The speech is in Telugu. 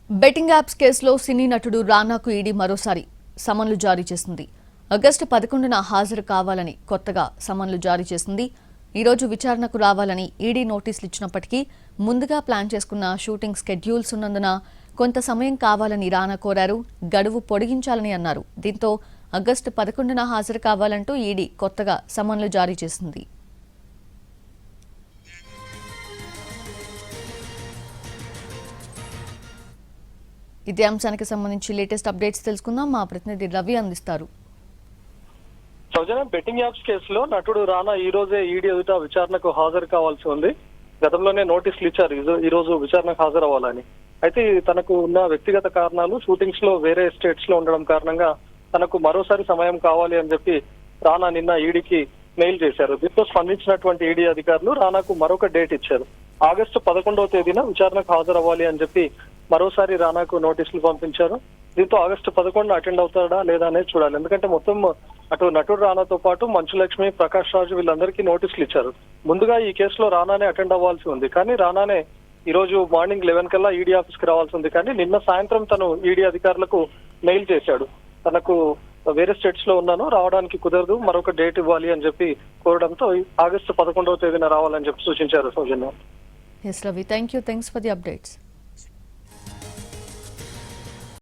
బెట్టింగ్ యాప్స్ కేసులో సినీ నటుడు రానాకు ఈడీ మరోసారి సమన్లు జారీ చేసింది. ఆగస్టు 11న హాజరు కావాలని కొత్తగా సమన్లు జారీ చేసింది. ఈ రోజు విచారణకు రావాలని ఈడీ నోటీసులు ఇచ్చినప్పటికీ ముందుగా ప్లాన్ చేసుకున్న షూటింగ్ స్కెడ్యూల్స్ ఉన్నందున కొంత సమయం కావాలని రానా కోరారు. గడువు పొడిగించాలని అన్నారు. దీంతో ఆగస్టు 11న హాజరు కావాలంటూ ఈడీ కొత్తగా సమన్లు జారీ చేసింది. ఇదే అంశానికి సంబంధించి లేటెస్ట్ అప్డేట్స్ తెలుసుకుందాం. మా ప్రతినిధి రవి అందిస్తారు. సౌజన్య, బెట్టింగ్ యాప్స్ కేసులో నటుడు రానా ఈ రోజే ఈడీ ఎదుట విచారణకు హాజరు కావాల్సి ఉంది. గతంలోనే నోటీసులు ఇచ్చారు ఈ రోజు విచారణకు హాజరవ్వాలని. అయితే తనకు ఉన్న వ్యక్తిగత కారణాలు, షూటింగ్స్ లో వేరే స్టేట్స్ లో ఉండడం కారణంగా తనకు మరోసారి సమయం కావాలి అని చెప్పి రానా నిన్న ఈడీకి మెయిల్ చేశారు. దీంతో స్పందించినటువంటి ఈడీ అధికారులు రానాకు మరొక డేట్ ఇచ్చారు. ఆగస్టు 11వ తేదీన విచారణకు హాజరవ్వాలి అని చెప్పి మరోసారి రానాకు నోటీసులు పంపించారు. దీంతో ఆగస్టు 11న అటెండ్ అవుతాడా లేదా అనేది చూడాలి. ఎందుకంటే మొత్తం అటు నటుడు రానాతో పాటు మంచు లక్ష్మి, ప్రకాష్ రాజు వీళ్ళందరికీ నోటీసులు ఇచ్చారు. ముందుగా ఈ కేసులో రానానే అటెండ్ అవ్వాల్సి ఉంది. కానీ రానానే ఈ రోజు మార్నింగ్ 11 కల్లా ఈడీ ఆఫీస్ కి రావాల్సి ఉంది. కానీ నిన్న సాయంత్రం తను ఈడీ అధికారులకు మెయిల్ చేశాడు. తనకు వేరే స్టేట్స్ లో ఉన్నాను, రావడానికి కుదరదు, మరొక డేట్ ఇవ్వాలి అని చెప్పి కోరడంతో ఆగస్టు 11వ తేదీన రావాలని చెప్పి సూచించారు. సౌజన్య. Yes, Ravi. Thank you. Thanks for the updates.